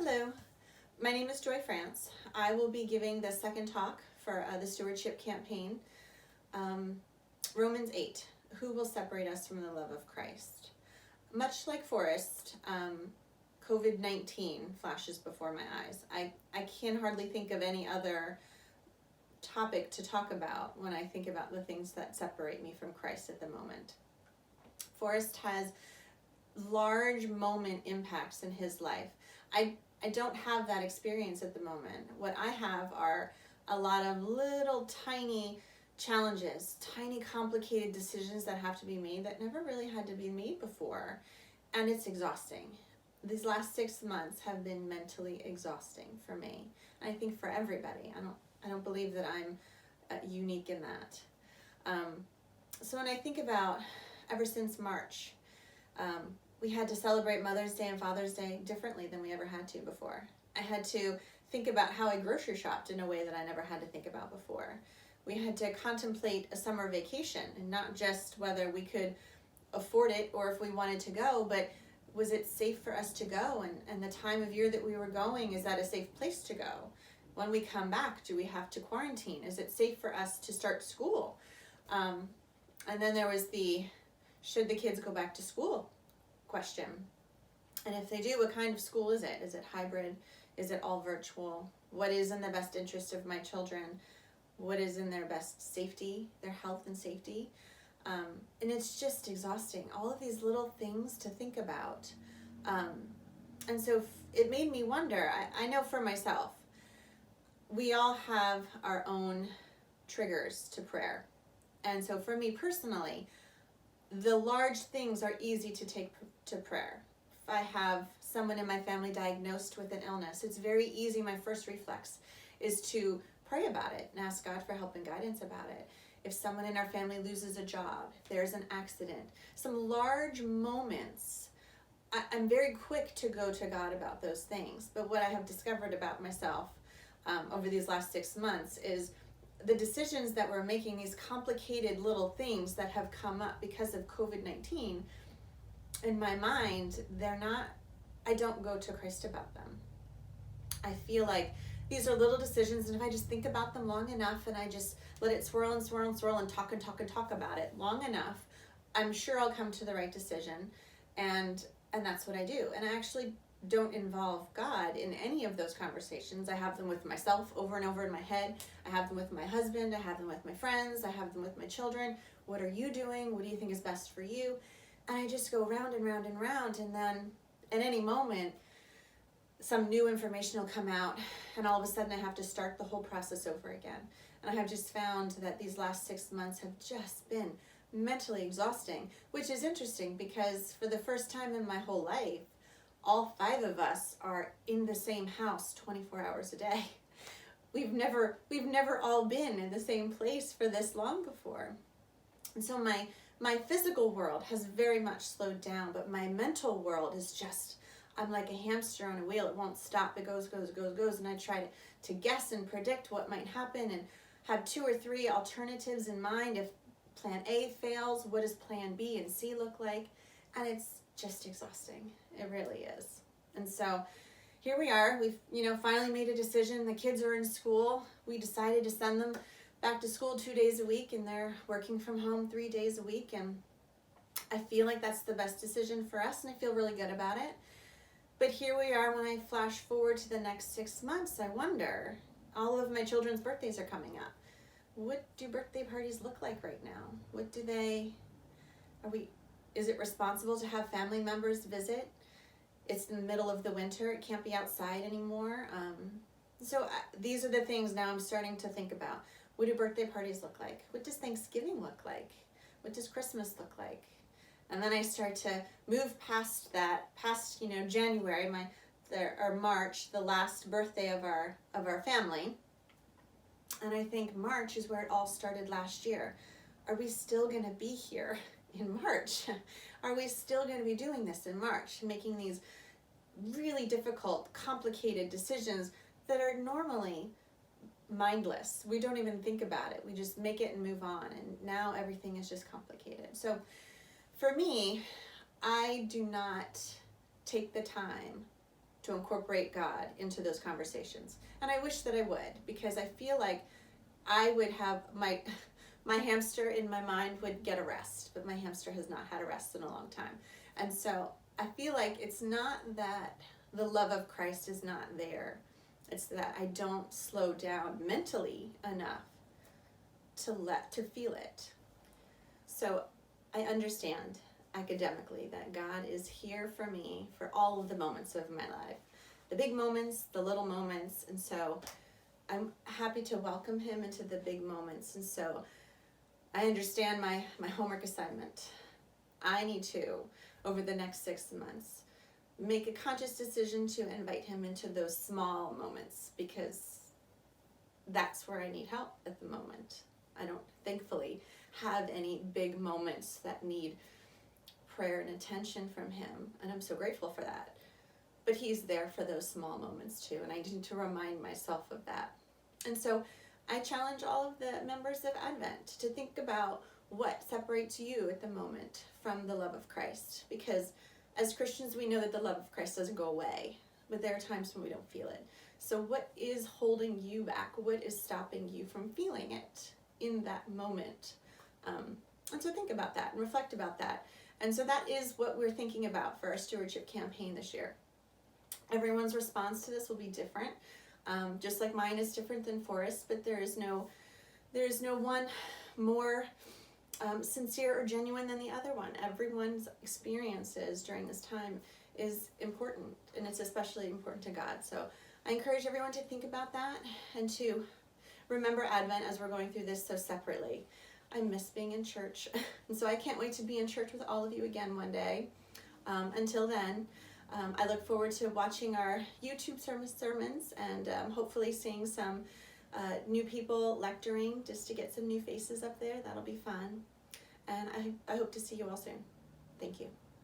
Hello, my name is Joy Frantz. I will be giving the second talk for the Stewardship campaign. Romans 8, who will separate us from the love of Christ? Much like Forrest, COVID-19 flashes before my eyes. I can hardly think of any other topic to talk about when I think about the things that separate me from Christ at the moment. Forrest has large moment impacts in his life. I don't have that experience at the moment. What I have are a lot of little tiny challenges, tiny complicated decisions that have to be made that never really had to be made before. And it's exhausting. These last 6 months have been mentally exhausting for me. And I think for everybody. I don't believe that I'm unique in that. So when I think about ever since March, we had to celebrate Mother's Day and Father's Day differently than we ever had to before. I had to think about how I grocery shopped in a way that I never had to think about before. We had to contemplate a summer vacation, and not just whether we could afford it or if we wanted to go, but was it safe for us to go? And the time of year that we were going, is that a safe place to go? When we come back, do we have to quarantine? Is it safe for us to start school? And then there was should the kids go back to school question. And if they do, what kind of school is it? Is it hybrid? Is it all virtual? What is in the best interest of my children? What is in their best safety, their health and safety? And it's just exhausting. All of these little things to think about. And so it made me wonder, I know for myself, we all have our own triggers to prayer. And so for me personally, the large things are easy to take to prayer. If I have someone in my family diagnosed with an illness, it's very easy. My first reflex is to pray about it and ask God for help and guidance about it. If someone in our family loses a job, if there's an accident, some large moments, I'm very quick to go to God about those things. But what I have discovered about myself over these last 6 months is the decisions that we're making, these complicated little things that have come up because of COVID-19, in my mind, I don't go to Christ about them. I feel like these are little decisions, and if I just think about them long enough and I just let it swirl and swirl and swirl and talk about it long enough, I'm sure I'll come to the right decision, and that's what I do. And I actually don't involve God in any of those conversations. I have them with myself over and over in my head. I have them with my husband. I have them with my friends. I have them with my children. What are you doing? What do you think is best for you? And I just go round and round and round. And then at any moment, some new information will come out, and all of a sudden I have to start the whole process over again. And I have just found that these last 6 months have just been mentally exhausting, which is interesting because for the first time in my whole life, all 5 of us are in the same house 24 hours a day. We've never all been in the same place for this long before. And so my physical world has very much slowed down, but my mental world is just, I'm like a hamster on a wheel. It won't stop. It goes. And I try to guess and predict what might happen and have 2 or 3 alternatives in mind. If plan A fails, what does plan B and C look like? And it's just exhausting. It really is. And so here we are. We've, finally made a decision. The kids are in school. We decided to send them back to school 2 days a week, and they're working from home 3 days a week. And I feel like that's the best decision for us, and I feel really good about it. But here we are. When I flash forward to the next 6 months, I wonder, all of my children's birthdays are coming up. What do birthday parties look like right now? Is it responsible to have family members visit? It's in the middle of the winter. It can't be outside anymore. So these are the things now I'm starting to think about. What do birthday parties look like? What does Thanksgiving look like? What does Christmas look like? And then I start to move past that, past January, or March, the last birthday of our family. And I think March is where it all started last year. Are we still going to be here in March? Are we still going to be doing this in March, making these really difficult, complicated decisions that are normally mindless? We don't even think about it. We just make it and move on. And now everything is just complicated. So for me, I do not take the time to incorporate God into those conversations. And I wish that I would, because I feel like I would have my hamster in my mind would get a rest, but my hamster has not had a rest in a long time. And so I feel like it's not that the love of Christ is not there. It's that I don't slow down mentally enough to feel it. So I understand academically that God is here for me for all of the moments of my life, the big moments, the little moments, and so I'm happy to welcome him into the big moments. And so I understand my homework assignment. I need to, over the next 6 months, make a conscious decision to invite him into those small moments, because that's where I need help at the moment. I don't, thankfully, have any big moments that need prayer and attention from him, and I'm so grateful for that. But he's there for those small moments too, and I need to remind myself of that. And so I challenge all of the members of Advent to think about what separates you at the moment from the love of Christ, because as Christians we know that the love of Christ doesn't go away, but there are times when we don't feel it. So what is holding you back? What is stopping you from feeling it in that moment? And so think about that and reflect about that. And so that is what we're thinking about for our stewardship campaign this year. Everyone's response to this will be different, just like mine is different than Forrest's, but there is no one more sincere or genuine than the other one. Everyone's experiences during this time is important, and it's especially important to God. So I encourage everyone to think about that and to remember Advent as we're going through this so separately. I miss being in church, and so I can't wait to be in church with all of you again one day. Until then, I look forward to watching our YouTube sermons and hopefully seeing some new people lecturing, just to get some new faces up there. That'll be fun. And I hope to see you all soon. Thank you.